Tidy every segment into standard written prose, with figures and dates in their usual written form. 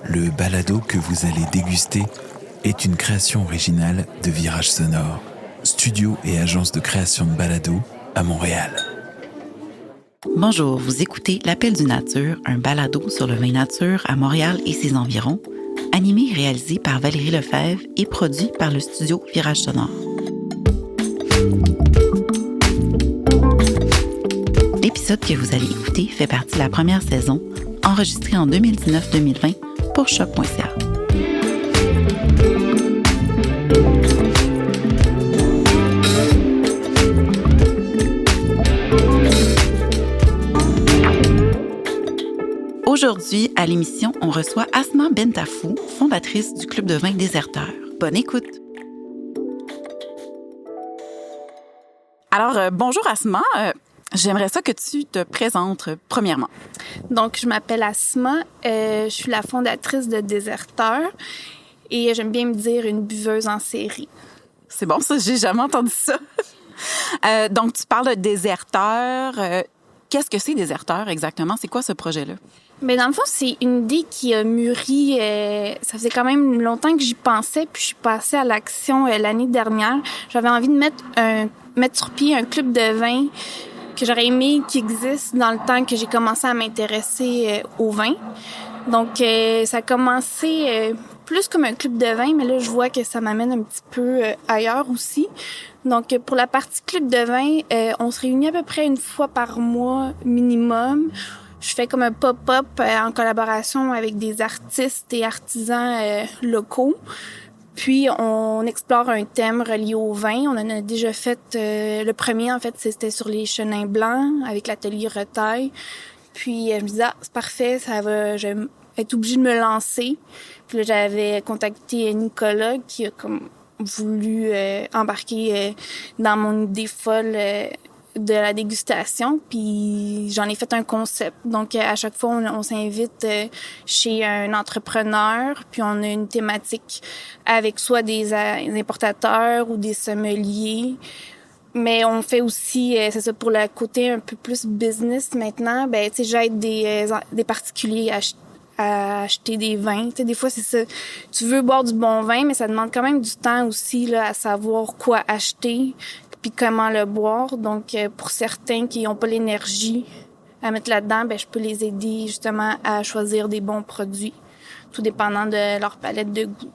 Le balado que vous allez déguster est une création originale de Virage Sonore, studio et agence de création de balado à Montréal. Bonjour, vous écoutez L'Appel du Nature, un balado sur le vin nature à Montréal et ses environs, animé et réalisé par Valérie Lefebvre et produit par le studio Virage Sonore. L'épisode que vous allez écouter fait partie de la première saison, enregistrée en 2019-2020 pour choc.ca. Aujourd'hui, à l'émission, on reçoit Asma Bentafou, fondatrice du Club de vin Déserteur. Bonne écoute! Alors, bonjour Asma. J'aimerais ça que tu te présentes premièrement. Donc, je m'appelle Asma. Je suis la fondatrice de Déserteur et j'aime bien me dire une buveuse en série. C'est bon, ça, j'ai jamais entendu ça. Donc, tu parles de Déserteur. Qu'est-ce que c'est Déserteur exactement? C'est quoi ce projet-là? Mais dans le fond, c'est une idée qui a mûri. Ça faisait quand même longtemps que j'y pensais, puis je suis passée à l'action l'année dernière. J'avais envie de mettre sur pied un club de vin que j'aurais aimé qu'il existe dans le temps que j'ai commencé à m'intéresser au vin. Donc, ça a commencé plus comme un club de vin, mais là, je vois que ça m'amène un petit peu ailleurs aussi. Donc, pour la partie club de vin, on se réunit à peu près une fois par mois minimum. Je fais comme un pop-up en collaboration avec des artistes et artisans locaux. Puis, on explore un thème relié au vin. On en a déjà fait... le premier, en fait, c'était sur les chenins blancs avec l'atelier Retail. Puis, je me disais, c'est parfait, ça va... Je vais être obligée de me lancer. Puis là, j'avais contacté Nicolas qui a comme voulu embarquer dans mon idée folle de la dégustation, puis j'en ai fait un concept. Donc, à chaque fois, on s'invite chez un entrepreneur, puis on a une thématique avec soit des importateurs ou des sommeliers. Mais on fait aussi, c'est ça, pour le côté un peu plus business maintenant, ben tu sais, j'aide des particuliers à acheter des vins. Tu sais, des fois, c'est ça. Tu veux boire du bon vin, mais ça demande quand même du temps aussi là, à savoir quoi acheter puis comment le boire. Donc, pour certains qui n'ont pas l'énergie à mettre là-dedans, ben je peux les aider justement à choisir des bons produits, tout dépendant de leur palette de goût.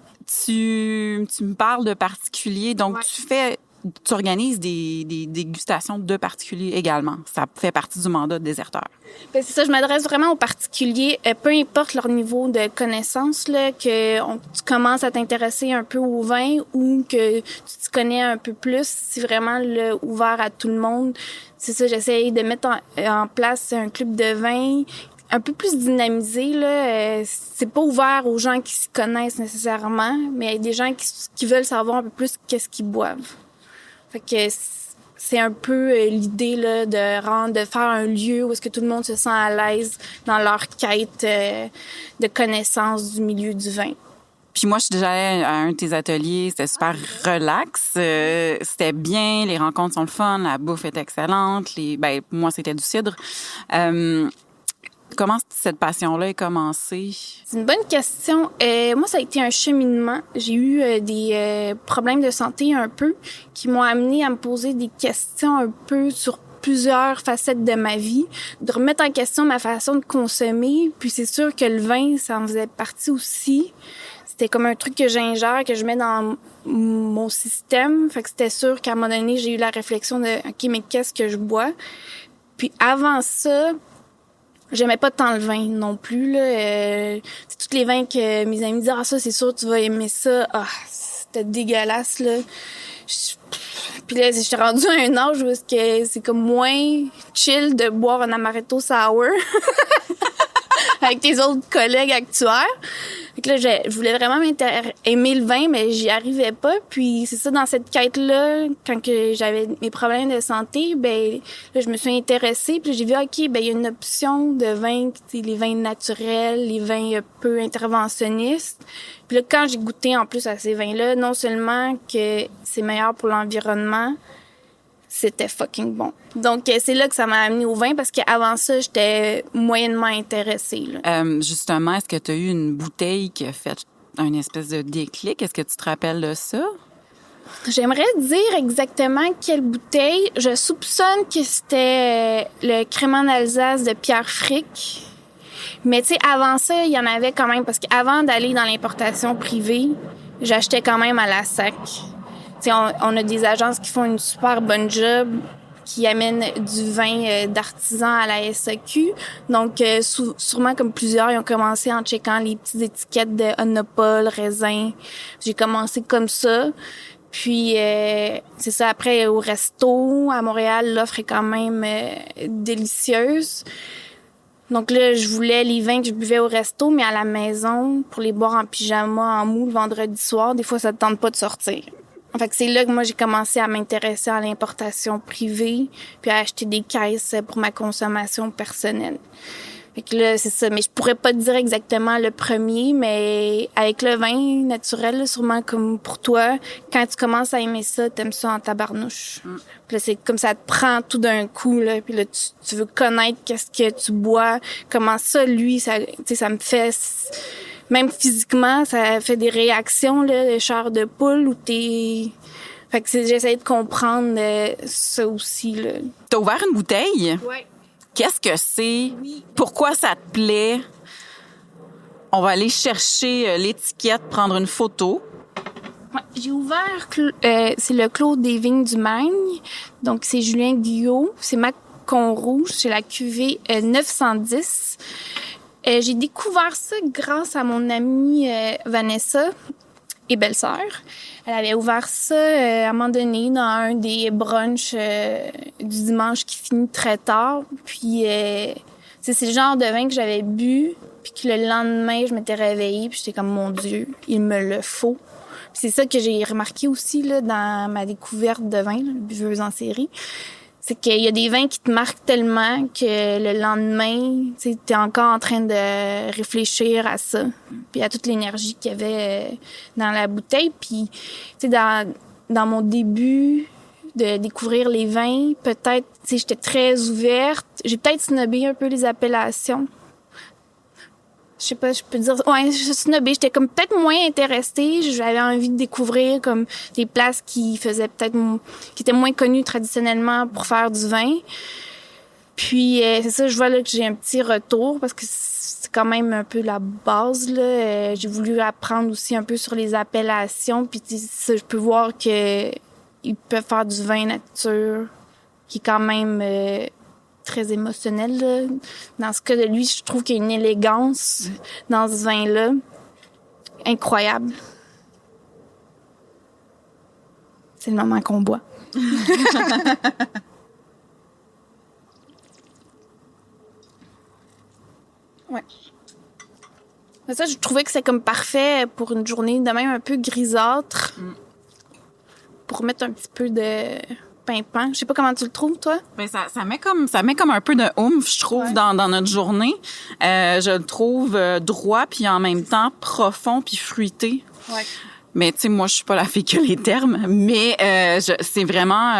Tu me parles de particuliers, donc ouais. Tu organises des dégustations de particuliers également. Ça fait partie du mandat de Déserteur. Ben c'est ça, je m'adresse vraiment aux particuliers, peu importe leur niveau de connaissance, là, tu commences à t'intéresser un peu au vin ou que tu te connais un peu plus, c'est vraiment ouvert à tout le monde. C'est ça, j'essaye de mettre en place un club de vin un peu plus dynamisé, là. C'est pas ouvert aux gens qui s'y connaissent nécessairement, mais il y a des gens qui veulent savoir un peu plus qu'est-ce qu'ils boivent. Fait que c'est un peu l'idée là de faire un lieu où est-ce que tout le monde se sent à l'aise dans leur quête de connaissance du milieu du vin. Puis moi, je suis déjà allée à un de tes ateliers, c'était super relax, c'était bien, les rencontres sont le fun, la bouffe est excellente, moi c'était du cidre. Comment cette passion-là a commencé? C'est une bonne question. Moi, ça a été un cheminement. J'ai eu des problèmes de santé un peu qui m'ont amené à me poser des questions un peu sur plusieurs facettes de ma vie, de remettre en question ma façon de consommer. Puis c'est sûr que le vin, ça en faisait partie aussi. C'était comme un truc que j'ingère, que je mets dans mon système. Fait que c'était sûr qu'à un moment donné, j'ai eu la réflexion de « OK, mais qu'est-ce que je bois? » Puis avant ça... J'aimais pas tant le vin non plus, là. C'est tous les vins que mes amis disaient « Ah, ça, c'est sûr, tu vas aimer ça. » Ah, c'était dégueulasse, là. Puis là, j'étais rendue à un âge où c'est comme moins chill de boire un amaretto sour avec tes autres collègues actuaires. Fait que là, je voulais vraiment aimer le vin, mais j'y arrivais pas. Puis c'est ça, dans cette quête-là, quand que j'avais mes problèmes de santé, ben là, je me suis intéressée. Puis j'ai vu, OK, ben il y a une option de vin, les vins naturels, les vins peu interventionnistes. Puis là, quand j'ai goûté en plus à ces vins-là, non seulement que c'est meilleur pour l'environnement, c'était fucking bon. Donc, c'est là que ça m'a amené au vin parce qu'avant ça, j'étais moyennement intéressée. Là. Justement, est-ce que tu as eu une bouteille qui a fait un espèce de déclic? Est-ce que tu te rappelles de ça? J'aimerais dire exactement quelle bouteille. Je soupçonne que c'était le Crémant d'Alsace de Pierre Frick. Mais tu sais, avant ça, il y en avait quand même, parce qu'avant d'aller dans l'importation privée, j'achetais quand même à la SAC. Tu sais, on a des agences qui font une super bonne job, qui amènent du vin d'artisan à la SAQ. Donc, sûrement comme plusieurs, ils ont commencé en checkant les petites étiquettes de Onopole, raisin. J'ai commencé comme ça. Puis, c'est ça, après, au resto, à Montréal, l'offre est quand même délicieuse. Donc là, je voulais les vins que je buvais au resto, mais à la maison, pour les boire en pyjama, en mou, le vendredi soir, des fois, ça te tente pas de sortir. Fait que c'est là que moi, j'ai commencé à m'intéresser à l'importation privée, puis à acheter des caisses pour ma consommation personnelle. Fait que là, c'est ça. Mais je pourrais pas te dire exactement le premier, mais avec le vin naturel, là, sûrement comme pour toi, quand tu commences à aimer ça, t'aimes ça en tabarnouche. Puis là, c'est comme ça te prend tout d'un coup, là. Puis là, tu veux connaître qu'est-ce que tu bois, comment ça, lui, ça, tu sais, ça me fait... Même physiquement, ça fait des réactions, là, de chair de poule, où t'es... Fait que j'essaie de comprendre ça aussi, là. T'as ouvert une bouteille? Ouais. Qu'est-ce que c'est? Oui. Pourquoi ça te plaît? On va aller chercher l'étiquette, prendre une photo. Ouais, j'ai ouvert, c'est le Clos des Vignes du Magne. Donc, c'est Julien Guyot. C'est Macon Rouge. C'est la cuvée 910. J'ai découvert ça grâce à mon amie Vanessa et belle-sœur. Elle avait ouvert ça à un moment donné dans un des brunchs du dimanche qui finit très tard. Puis, c'est le genre de vin que j'avais bu, puis que le lendemain, je m'étais réveillée, puis j'étais comme, mon Dieu, il me le faut. Puis c'est ça que j'ai remarqué aussi là, dans ma découverte de vin, là, buveuse en série. C'est qu'il y a des vins qui te marquent tellement que le lendemain, tu es encore en train de réfléchir à ça, puis à toute l'énergie qu'il y avait dans la bouteille. Puis, tu sais, dans mon début de découvrir les vins, peut-être, tu sais, j'étais très ouverte. J'ai peut-être snobé un peu les appellations. Je sais pas, je peux dire... Ouais, je snobé. J'étais comme peut-être moins intéressée. J'avais envie de découvrir comme des places qui faisaient peut-être... qui étaient moins connues traditionnellement pour faire du vin. Puis, c'est ça, je vois là que j'ai un petit retour parce que c'est quand même un peu la base, là. J'ai voulu apprendre aussi un peu sur les appellations. Puis, ça, je peux voir que ils peuvent faire du vin nature qui est quand même... très émotionnel, là. Dans ce cas de lui, je trouve qu'il y a une élégance dans ce vin-là incroyable. C'est le moment qu'on boit. Ouais. Mais ça, je trouvais que c'est comme parfait pour une journée de même un peu grisâtre. Pour mettre un petit peu de... pimpant. Je sais pas comment tu le trouves, toi? Ben ça met comme un peu de oomph, je trouve, Ouais. dans notre journée. Je le trouve droit, puis en même temps profond, puis fruité. Ouais. Mais tu sais, moi, je suis pas la fille que les termes, mais c'est vraiment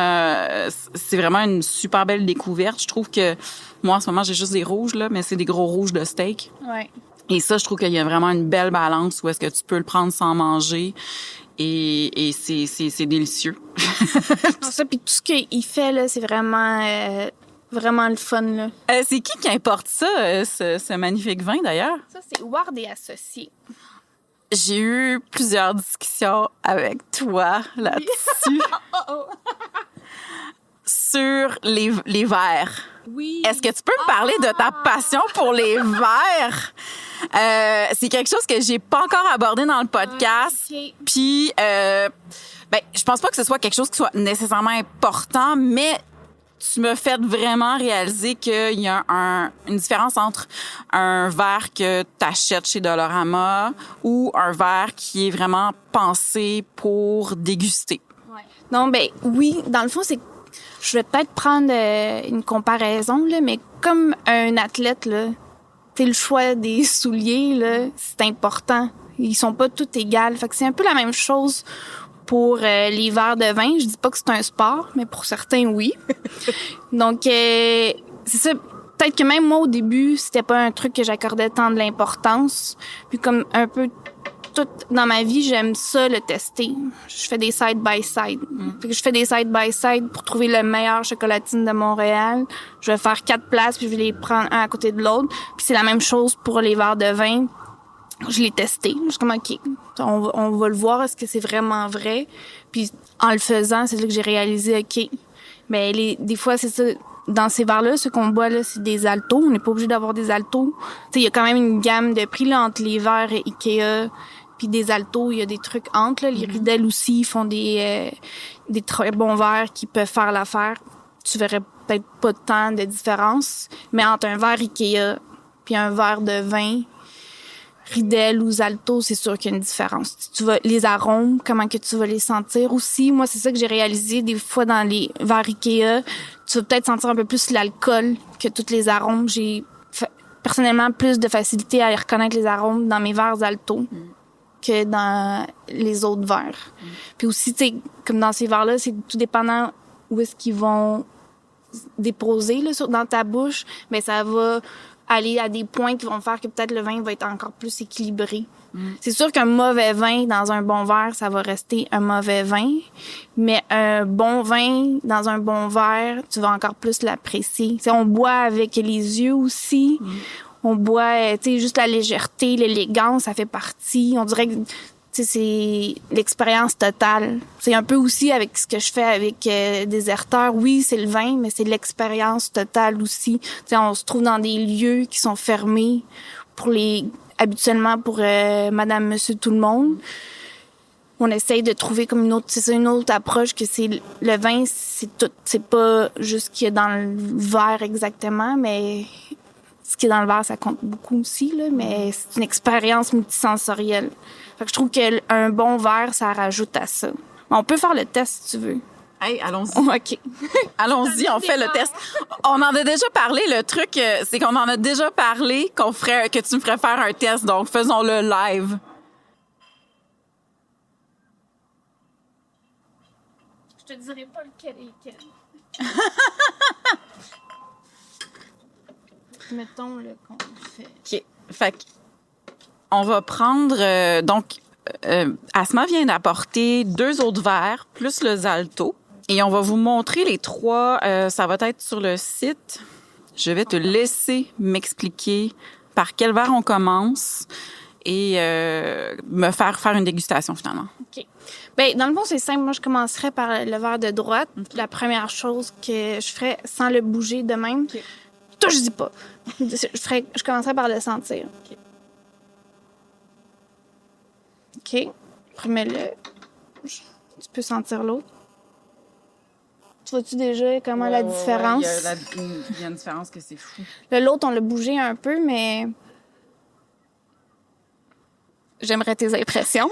une super belle découverte. Je trouve que moi, en ce moment, j'ai juste des rouges, là, mais c'est des gros rouges de steak. Ouais. Et ça, je trouve qu'il y a vraiment une belle balance où est-ce que tu peux le prendre sans manger. Et c'est délicieux. Ça, puis tout ce qu'il fait, là, c'est vraiment, vraiment le fun, là. C'est qui importe ça, ce magnifique vin, d'ailleurs? Ça, c'est Ward et Associés. J'ai eu plusieurs discussions avec toi là-dessus. Sur les verres. Oui. Est-ce que tu peux me parler de ta passion pour les verres? C'est quelque chose que j'ai pas encore abordé dans le podcast. Okay. Puis, je pense pas que ce soit quelque chose qui soit nécessairement important, mais tu me fais vraiment réaliser qu'il y a une différence entre un verre que tu achètes chez Dolorama ou un verre qui est vraiment pensé pour déguster. Ouais. Non, ben oui, dans le fond, c'est... Je vais peut-être prendre une comparaison, là, mais comme un athlète, là, t'sais, le choix des souliers, là, c'est important. Ils sont pas tous égaux. Fait que c'est un peu la même chose pour les verres de vin. Je dis pas que c'est un sport, mais pour certains, oui. Donc, c'est ça. Peut-être que même moi, au début, c'était pas un truc que j'accordais tant de l'importance. Puis comme un peu tout dans ma vie, j'aime ça, le tester. Je fais des side-by-side. Fait que je fais des side-by-side pour trouver le meilleur chocolatine de Montréal. Je vais faire 4 places, puis je vais les prendre un à côté de l'autre. Puis c'est la même chose pour les verres de vin. Je l'ai testé. Je suis comme, OK, on va le voir. Est-ce que c'est vraiment vrai? Puis en le faisant, c'est là que j'ai réalisé, OK, mais des fois, c'est ça. Dans ces verres-là, ce qu'on boit, là, c'est des altos. On n'est pas obligé d'avoir des altos. Tu sais, il y a quand même une gamme de prix, là, entre les verres Ikea puis des altos. Il y a des trucs entre, là. Les Riedel aussi font des très bons verres qui peuvent faire l'affaire. Tu verrais peut-être pas tant de différence. Mais entre un verre Ikea puis un verre de vin, Riedel ou Zalto, c'est sûr qu'il y a une différence. Les arômes, comment que tu vas les sentir aussi. Moi, c'est ça que j'ai réalisé des fois dans les verres Ikea. Tu vas peut-être sentir un peu plus l'alcool que tous les arômes. J'ai personnellement plus de facilité à reconnaître les arômes dans mes verres Zalto que dans les autres verres. Puis aussi, tu sais, comme dans ces verres-là, c'est tout dépendant où est-ce qu'ils vont déposer là, dans ta bouche. Mais ça va aller à des points qui vont faire que peut-être le vin va être encore plus équilibré. C'est sûr qu'un mauvais vin dans un bon verre, ça va rester un mauvais vin, mais un bon vin dans un bon verre, tu vas encore plus l'apprécier. T'sais, on boit avec les yeux aussi. On boit, tu sais, juste la légèreté, l'élégance, ça fait partie. On dirait que c'est l'expérience totale. C'est un peu aussi avec ce que je fais avec Déserteur. Oui, c'est le vin, mais c'est l'expérience totale aussi. T'sais, on se trouve dans des lieux qui sont fermés habituellement pour madame, monsieur, tout le monde. On essaye de trouver comme une autre approche que c'est le vin, c'est tout. C'est pas juste ce qu'il y a dans le verre exactement, mais ce qui est dans le verre, ça compte beaucoup aussi, là, mais c'est une expérience multisensorielle. Fait que je trouve qu'un bon verre, ça rajoute à ça. On peut faire le test, si tu veux. Hey, allons-y. OK. Allons-y, on fait le test. On en a déjà parlé. Le truc, c'est qu'on en a déjà parlé que tu me ferais faire un test. Donc, faisons-le live. Je te dirai pas lequel est lequel. Mettons le qu'on fait. OK. Fait on va prendre... Asma vient d'apporter 2 autres verres, plus le Zalto. Et on va vous montrer les 3. Ça va être sur le site. Je vais te laisser m'expliquer par quel verre on commence et me faire une dégustation, finalement. OK. Bien, dans le fond, c'est simple. Moi, je commencerais par le verre de droite. La première chose que je ferais sans le bouger de même... Okay. Toi, je dis pas. Je commencerais par le sentir. OK. Remets-le. Tu peux sentir l'autre. Tu vois-tu déjà comment la différence? Il y a une différence que c'est fou. L'autre, on l'a bougé un peu, mais... J'aimerais tes impressions.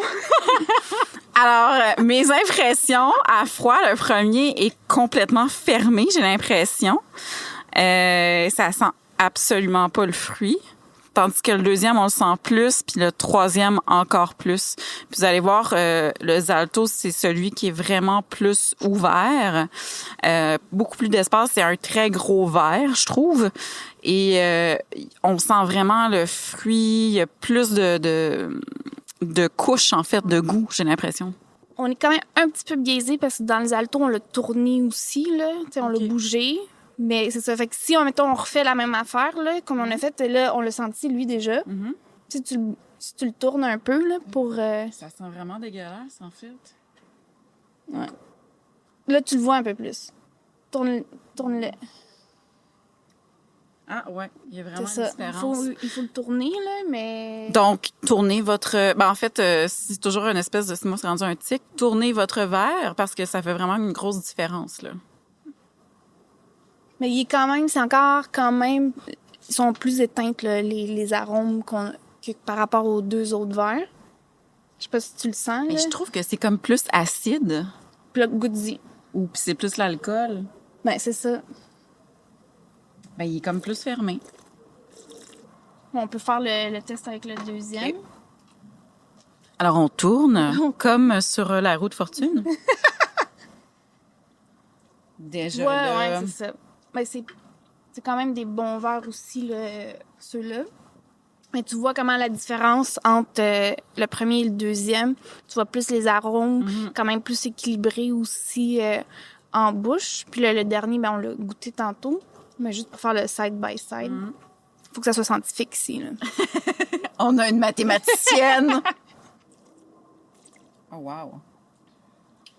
Alors, mes impressions à froid, le premier est complètement fermé, j'ai l'impression. Ça sent absolument pas le fruit. Tandis que le deuxième, on le sent plus, puis le troisième, encore plus. Puis vous allez voir, le Zalto, c'est celui qui est vraiment plus ouvert. Beaucoup plus d'espace. C'est un très gros verre, je trouve. Et on sent vraiment le fruit. Il y a plus de couches, en fait, de goût, j'ai l'impression. On est quand même un petit peu biaisé parce que dans le Zalto, on l'a tourné aussi, là. T'sais, on l'a bougé. Mais c'est ça. Fait que si, on refait la même affaire, là, comme on a fait, là, on l'a senti, lui, déjà. Si tu le tournes un peu, là, pour... Ça sent vraiment dégueulasse, en fait. Ouais. Là, tu le vois un peu plus. Tourne-le. Ah, ouais. Il y a vraiment une différence. Il faut le tourner, là, mais... Donc, tournez votre... en fait, c'est toujours une espèce de... Moi, c'est rendu un tic. Tournez votre verre parce que ça fait vraiment une grosse différence, là. Mais il est c'est encore quand même, ils sont plus éteintes, là, les arômes que par rapport aux 2 autres verres. Je sais pas si tu le sens, Mais là. je trouve que c'est comme plus acide. Puis là, goûte-y. Ou puis c'est plus l'alcool. Ben, c'est ça. Ben, il est comme plus fermé. On peut faire le test avec le deuxième. Okay. Alors, on tourne comme sur la roue de fortune. Déjà, là... Ouais, c'est ça. Ben, c'est quand même des bons verres aussi, là, ceux-là. Mais tu vois comment la différence entre le premier et le deuxième. Tu vois plus les arômes, quand même plus équilibrés aussi en bouche. Puis là, le dernier, ben, on l'a goûté tantôt, mais juste pour faire le side-by-side. Faut que ça soit scientifique ici, là. On a une mathématicienne! Oh, wow!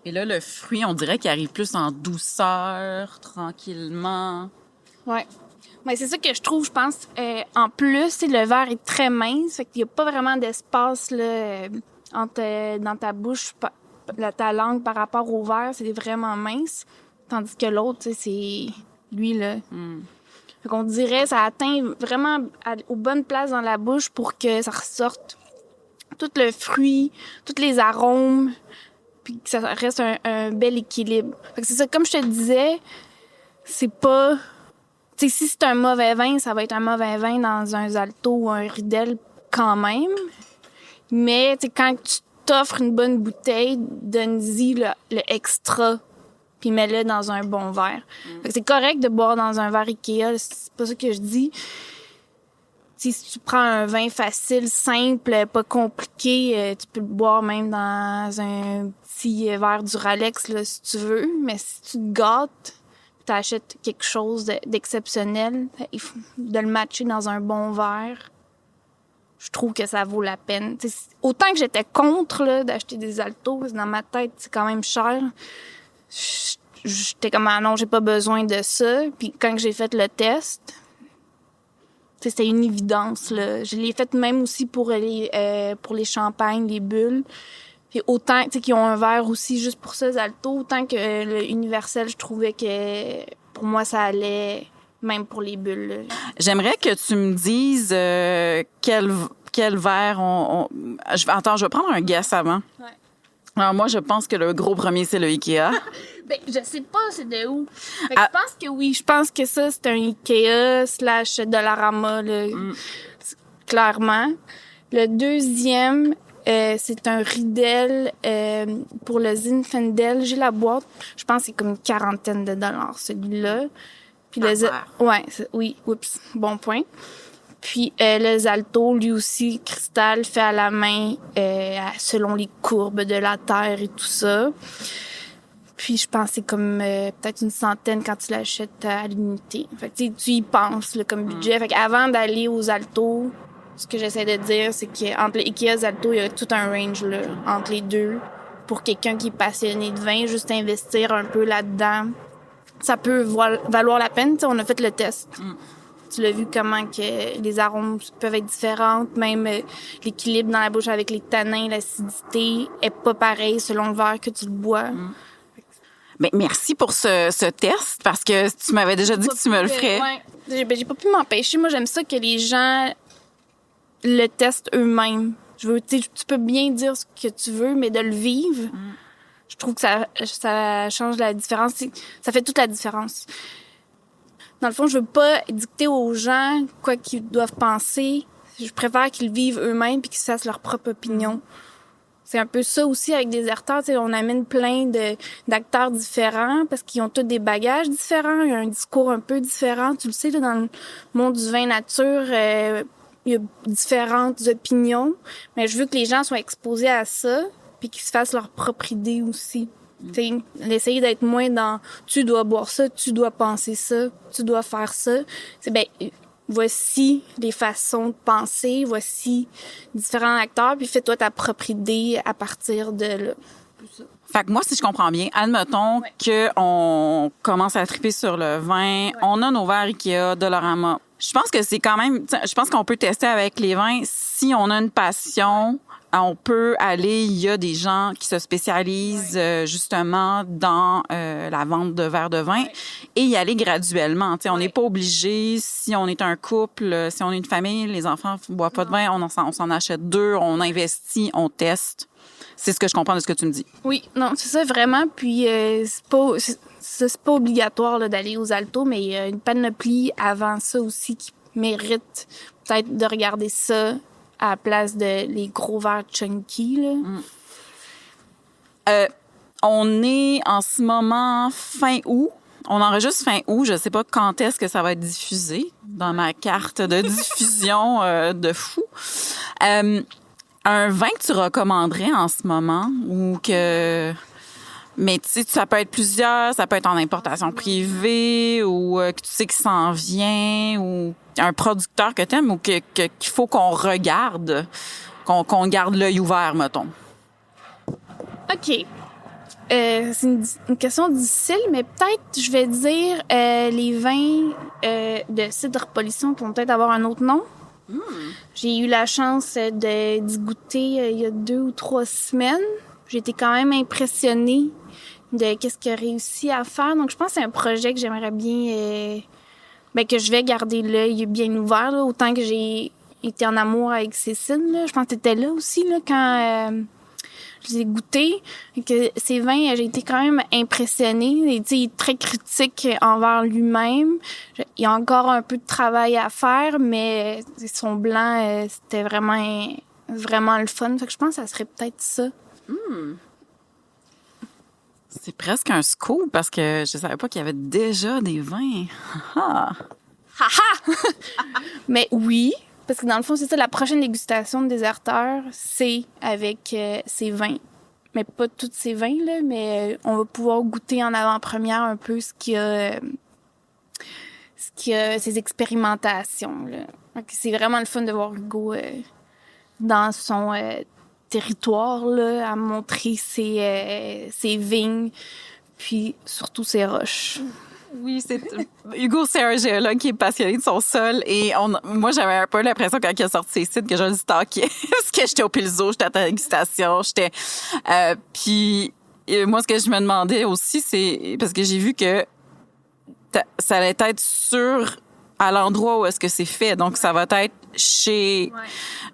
Et là, le fruit, on dirait qu'il arrive plus en douceur, tranquillement. Ouais. Mais c'est ça que je trouve, je pense. En plus, le verre est très mince, fait qu'il n'y a pas vraiment d'espace là, dans ta bouche, ta langue par rapport au verre, c'est vraiment mince. Tandis que l'autre, c'est lui, là. Fait qu'on dirait ça atteint vraiment aux bonnes places dans la bouche pour que ça ressorte tout le fruit, tous les arômes, puis que ça reste un bel équilibre. Fait que c'est ça, comme je te disais, c'est pas... Tu sais, si c'est un mauvais vin, ça va être un mauvais vin dans un Zalto ou un Riedel quand même. Mais tu sais, quand tu t'offres une bonne bouteille, donne-y le extra, puis mets-le dans un bon verre. Fait que c'est correct de boire dans un verre Ikea, c'est pas ça que je dis. T'sais, si tu prends un vin facile, simple, pas compliqué, tu peux le boire même dans un petit verre Duralex, là, si tu veux. Mais si tu te gâtes, tu achètes quelque chose d'exceptionnel, il faut de le matcher dans un bon verre. Je trouve que ça vaut la peine. T'sais, autant que j'étais contre là, d'acheter des Altos, parce que dans ma tête, c'est quand même cher. J'étais comme, ah non, j'ai pas besoin de ça. Puis quand j'ai fait le test, c'était une évidence, là. Je l'ai fait même aussi pour les champagnes, les bulles. Puis autant, tu sais, qu'ils ont un verre aussi juste pour ça, Zalto, autant que le universel, je trouvais que pour moi, ça allait même pour les bulles, là. J'aimerais que tu me dises quel verre Attends, je vais prendre un guess avant. Ouais. Alors moi, je pense que le gros premier, c'est le Ikea. Ben, je sais pas c'est de où. Fait que je pense que oui. Je pense que ça, c'est un Ikea / Dollarama, là. Clairement. Le deuxième, c'est un Riedel pour le Zinfandel. J'ai la boîte. Je pense que c'est comme une quarantaine de dollars, celui-là. Puis ouais, oui, oups, bon point. Puis le Zalto, lui aussi, cristal fait à la main selon les courbes de la terre et tout ça. Puis je pense que c'est comme peut-être une centaine quand tu l'achètes à l'unité. Fait que tu y penses là, comme budget. Fait qu'avant d'aller aux Zalto, ce que j'essaie de dire, c'est qu'entre les Ikea et Zalto, il y a tout un range là, entre les deux. Pour quelqu'un qui est passionné de vin, juste investir un peu là-dedans, ça peut valoir la peine. T'sais, on a fait le test. Tu l'as vu comment que les arômes peuvent être différents, même l'équilibre dans la bouche avec les tanins, l'acidité est pas pareil selon le verre que tu le bois. Ben, merci pour ce test, parce que tu m'avais déjà dit que tu me le ferais. Ouais. J'ai pas pu m'empêcher. Moi, j'aime ça que les gens le testent eux-mêmes. Tu peux bien dire ce que tu veux, mais de le vivre, je trouve que ça change la différence. Ça fait toute la différence. Dans le fond, je veux pas dicter aux gens quoi qu'ils doivent penser. Je préfère qu'ils vivent eux-mêmes puis qu'ils se fassent leur propre opinion. C'est un peu ça aussi avec Déserteur. On amène plein d'acteurs différents parce qu'ils ont tous des bagages différents. Il y a un discours un peu différent. Tu le sais, là, dans le monde du vin nature, il y a différentes opinions. Mais je veux que les gens soient exposés à ça puis qu'ils se fassent leur propre idée aussi. D'essayer d'être moins dans « tu dois boire ça, tu dois penser ça, tu dois faire ça ». Voici les façons de penser, voici différents acteurs, puis fais-toi ta propre idée à partir de là. Fait que moi, si je comprends bien, admettons qu'on commence à triper sur le vin, on a nos verres Ikea, Dollarama. Je pense que c'est quand même... Je pense qu'on peut tester avec les vins si on a une passion... On peut aller, il y a des gens qui se spécialisent justement dans la vente de verres de vin et y aller graduellement. On n'est pas obligé, si on est un couple, si on est une famille, les enfants ne boivent pas de vin, on s'en achète 2, on investit, on teste. C'est ce que je comprends de ce que tu me dis. Oui, non, c'est ça vraiment. Puis c'est pas obligatoire là, d'aller aux Altos, mais il y a une panoplie avant ça aussi qui mérite peut-être de regarder ça à la place de les gros verres chunky, là. On est en ce moment fin août. On enregistre fin août. Je sais pas quand est-ce que ça va être diffusé dans ma carte de diffusion de fou. Un vin que tu recommanderais en ce moment ou que... Mais tu sais, ça peut être plusieurs, ça peut être en importation privée ou que tu sais qu'il s'en vient ou un producteur que tu aimes ou qu'il faut qu'on regarde, qu'on garde l'œil ouvert, mettons. OK. C'est une question difficile, mais peut-être, je vais dire les vins de cidre polisson qui vont peut-être avoir un autre nom. J'ai eu la chance d'y goûter il y a 2 ou 3 semaines. J'ai été quand même impressionnée de qu'est-ce qu'il a réussi à faire. Donc, je pense que c'est un projet que j'aimerais bien... que je vais garder l'œil bien ouvert, là, autant que j'ai été en amour avec Cécile. Là. Je pense que tu étais là aussi là, quand je les ai goûtés. Que ces vins, j'ai été quand même impressionnée. Il est très critique envers lui-même. Il y a encore un peu de travail à faire, mais son blanc, c'était vraiment, vraiment le fun. Fait que je pense que ça serait peut-être ça. C'est presque un scoop parce que je savais pas qu'il y avait déjà des vins. Mais oui, parce que dans le fond, c'est ça, la prochaine dégustation de Déserteur, c'est avec ces vins. Mais pas tous ces vins, là, mais on va pouvoir goûter en avant-première un peu ce qu'il y a, ces expérimentations, là. Donc, c'est vraiment le fun de voir Hugo dans son... territoire, là, à montrer ses vignes, puis surtout ses roches. Oui, Hugo, c'est un géologue qui est passionné de son sol. Et moi, j'avais un peu l'impression quand il a sorti ses sites que je le stalkais. Parce que j'étais au Pilzo, j'étais à la dégustation, puis moi, ce que je me demandais aussi, c'est... Parce que j'ai vu que ça allait être à l'endroit où est-ce que c'est fait. Donc, ça va être chez...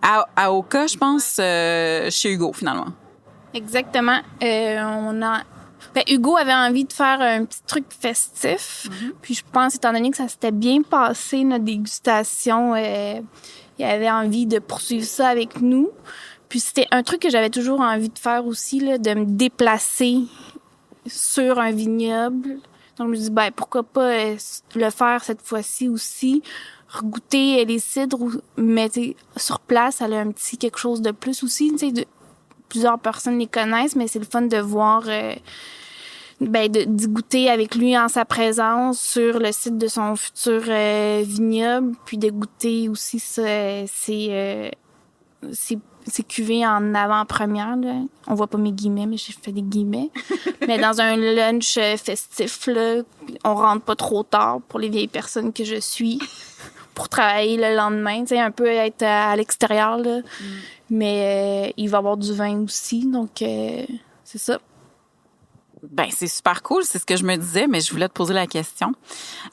À Oka, je pense, chez Hugo, finalement. Exactement. Hugo avait envie de faire un petit truc festif. Puis je pense, étant donné que ça s'était bien passé, notre dégustation, il avait envie de poursuivre ça avec nous. Puis c'était un truc que j'avais toujours envie de faire aussi, là, de me déplacer sur un vignoble. Donc, je me dis, pourquoi pas le faire cette fois-ci aussi, regoûter les cidres, mais sur place, elle a un petit quelque chose de plus aussi. Plusieurs personnes les connaissent, mais c'est le fun de voir, d'y goûter avec lui en sa présence sur le site de son futur vignoble, puis de goûter aussi ses cuvées en avant-première. Là. On voit pas mes guillemets, mais j'ai fait des guillemets. Mais dans un lunch festif, là, on rentre pas trop tard pour les vieilles personnes que je suis, pour travailler le lendemain, un peu être à l'extérieur. Là. Mais il va y avoir du vin aussi, donc c'est ça. Ben c'est super cool, c'est ce que je me disais, mais je voulais te poser la question.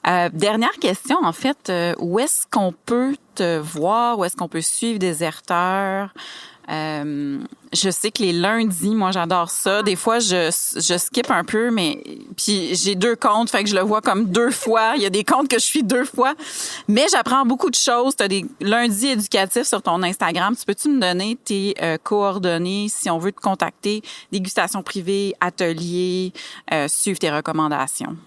Dernière question, en fait, où est-ce qu'on peut te voir, où est-ce qu'on peut suivre Déserteur? Je sais que les lundis, moi j'adore ça. Des fois je skip un peu, mais puis j'ai 2 comptes, fait que je le vois comme 2 fois. Il y a des comptes que je suis 2 fois, mais j'apprends beaucoup de choses. T'as des lundis éducatifs sur ton Instagram. Peux-tu me donner tes coordonnées si on veut te contacter, dégustation privée, atelier, suivre tes recommandations?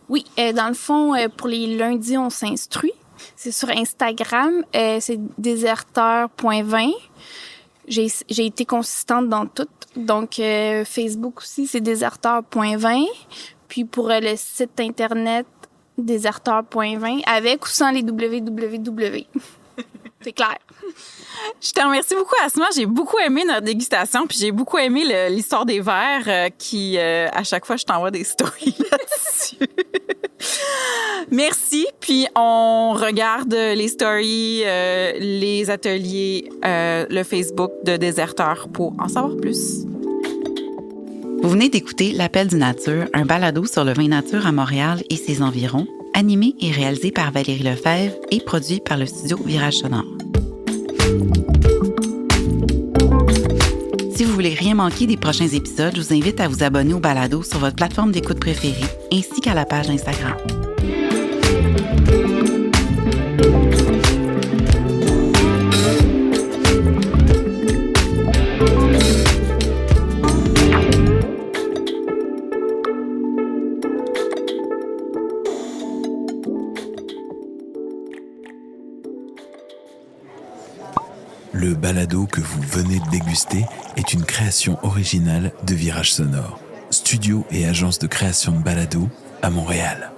Oui, dans le fond, pour les lundis, on s'instruit. C'est sur Instagram, c'est déserteur.vin. J'ai été consistante dans tout. Donc, Facebook aussi, c'est déserteur.vin. Puis pour le site Internet, déserteur.vin, avec ou sans les www. C'est clair. Je te remercie beaucoup, Asma. J'ai beaucoup aimé notre dégustation, puis j'ai beaucoup aimé l'histoire des verres qui, à chaque fois, je t'envoie des stories là-dessus. Merci. Puis on regarde les stories, les ateliers, le Facebook de Déserteur pour en savoir plus. Vous venez d'écouter L'Appel du Nature, un balado sur le vin nature à Montréal et ses environs, animé et réalisé par Valérie Lefebvre et produit par le studio Virage Sonore. Si vous voulez rien manquer des prochains épisodes, je vous invite à vous abonner au balado sur votre plateforme d'écoute préférée ainsi qu'à la page Instagram. Le balado que vous venez de déguster est une création originale de Virage Sonore, studio et agence de création de balado à Montréal.